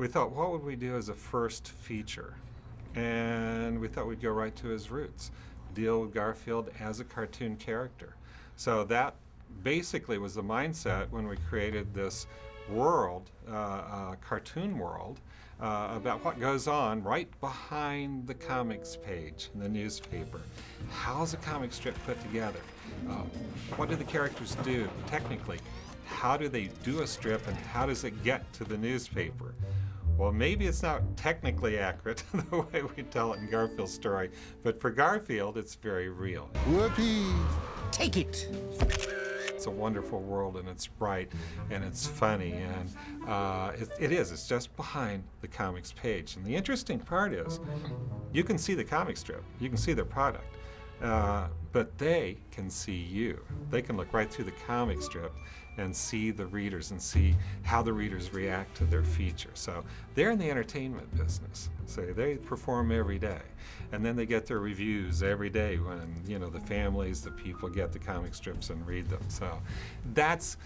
we thought, what would we do as a first feature? And we thought we'd go right to his roots, deal with Garfield as a cartoon character. So that basically was the mindset when we created this world, cartoon world, about what goes on right behind the comics page in the newspaper. How's a comic strip put together? What do the characters do technically? How do they do a strip, and how does it get to the newspaper? Well, maybe it's not technically accurate the way we tell it in Garfield's story, but for Garfield, it's very real. Whoopee! Take it! It's a wonderful world, and it's bright, and it's funny, and it's just behind the comics page. And the interesting part is, you can see the comic strip, you can see their product, but they can see you. They can look right through the comic strip and see the readers and see how the readers react to their feature. So they're in the entertainment business. So they perform every day. And then they get their reviews every day when, you know, the families, the people get the comic strips and read them. So that's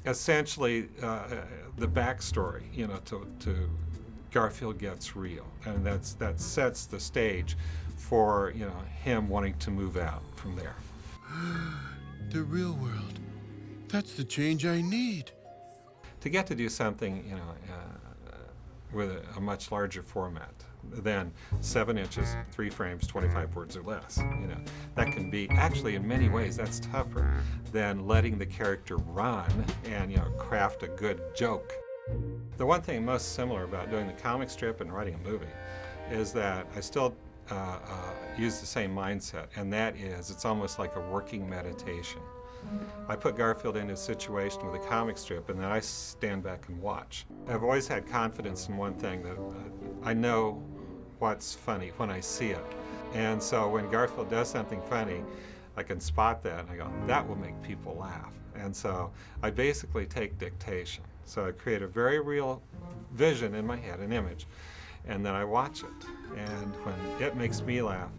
essentially the backstory, you know, to Garfield Gets Real. And that sets the stage for, you know, him wanting to move out from there. The real world. That's the change I need. To get to do something, you know, with a much larger format than 7 inches, 3 frames, 25 words or less, you know, that can be, actually in many ways, that's tougher than letting the character run and, you know, craft a good joke. The one thing most similar about doing the comic strip and writing a movie is that I still use the same mindset, and that is, it's almost like a working meditation. I put Garfield into a situation with a comic strip, and then I stand back and watch. I've always had confidence in one thing, that I know what's funny when I see it. And so when Garfield does something funny, I can spot that, and I go, that will make people laugh. And so I basically take dictation. So I create a very real vision in my head, an image, and then I watch it. And when it makes me laugh,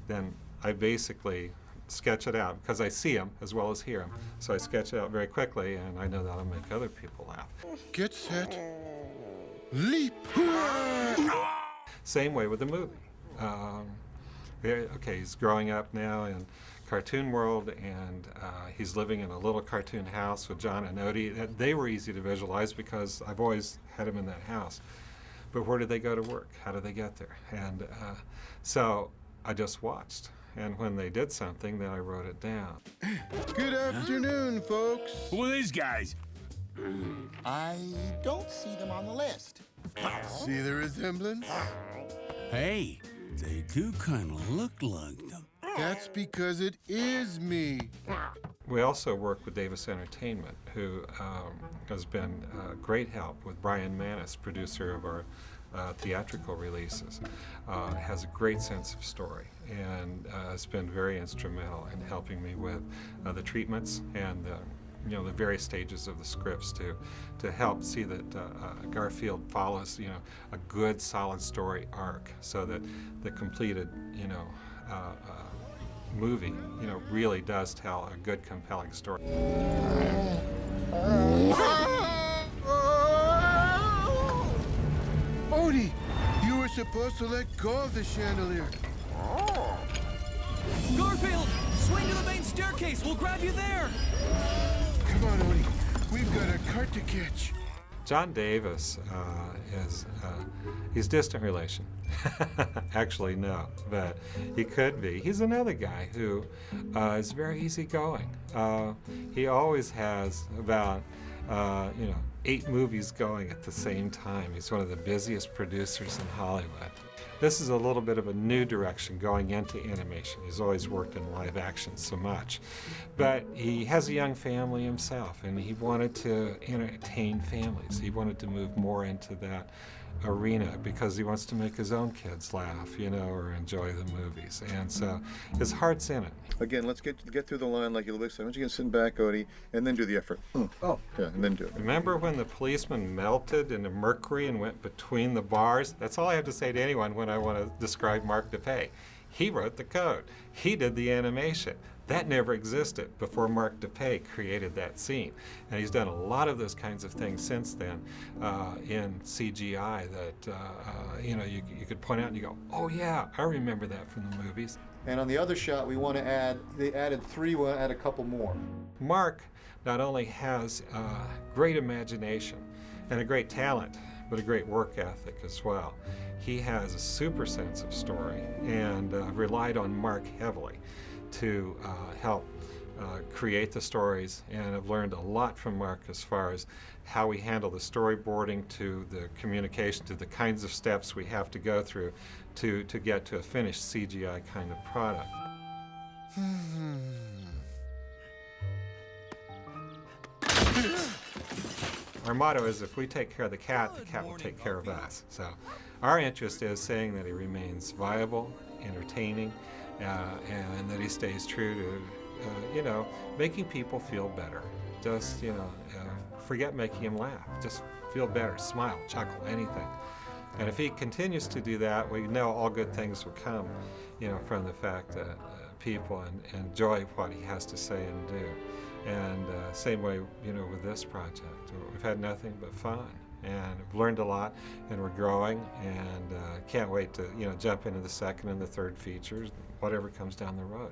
then I basically sketch it out, because I see him as well as hear him. So I sketch it out very quickly, and I know that'll make other people laugh. Get set, leap! Same way with the movie. Okay, he's growing up now in cartoon world, and he's living in a little cartoon house with John and Odie. They were easy to visualize because I've always had him in that house. But where did they go to work? How did they get there? And so I just watched. And when they did something, then I wrote it down. Good afternoon, folks. Who are these guys? I don't see them on the list. See the resemblance? Hey, they do kind of look like them. That's because it is me. We also work with Davis Entertainment, who has been great help with Brian Manis, producer of our theatrical releases. Has a great sense of story, and has been very instrumental in helping me with the treatments and you know, the various stages of the scripts to help see that Garfield follows, you know, a good solid story arc, so that the completed, you know, movie, you know, really does tell a good, compelling story. Odie, you were supposed to let go of the chandelier. Garfield, swing to the main staircase. We'll grab you there. Come on, Odie. We've got a cart to catch. John Davis he's distant relation. Actually, no, but he could be. He's another guy who is very easygoing. He always has about, 8 movies going at the same time. He's one of the busiest producers in Hollywood. This is a little bit of a new direction going into animation. He's always worked in live action so much. But he has a young family himself, and he wanted to entertain families. He wanted to move more into that arena because he wants to make his own kids laugh, you know, or enjoy the movies. And so his heart's in it. Again, let's get through the line like you look. So I want you to sit back, Odie, and then do the effort. Oh. Yeah, and then do it. Remember when the policeman melted into mercury and went between the bars? That's all I have to say to anyone when I want to describe Mark DePay. He wrote the code. He did the animation. That never existed before Mark DePay created that scene. And he's done a lot of those kinds of things since then in CGI that you could point out and you go, oh yeah, I remember that from the movies. And on the other shot, we want to add, they added 3, we'll add a couple more. Mark not only has great imagination and a great talent, but a great work ethic as well. He has a super sense of story, and relied on Mark heavily to help create the stories, and I've learned a lot from Mark as far as how we handle the storyboarding, to the communication, to the kinds of steps we have to go through to get to a finished CGI kind of product. Our motto is, if we take care of the cat will take care of us. So our interest is saying that he remains viable, entertaining, and that he stays true to, making people feel better. Just, forget making him laugh. Just feel better, smile, chuckle, anything. And if he continues to do that, we know all good things will come, from the fact that people enjoy what he has to say and do. And same way, with this project. We've had nothing but fun, and we've learned a lot, and we're growing, and can't wait to, jump into the second and the third features, whatever comes down the road.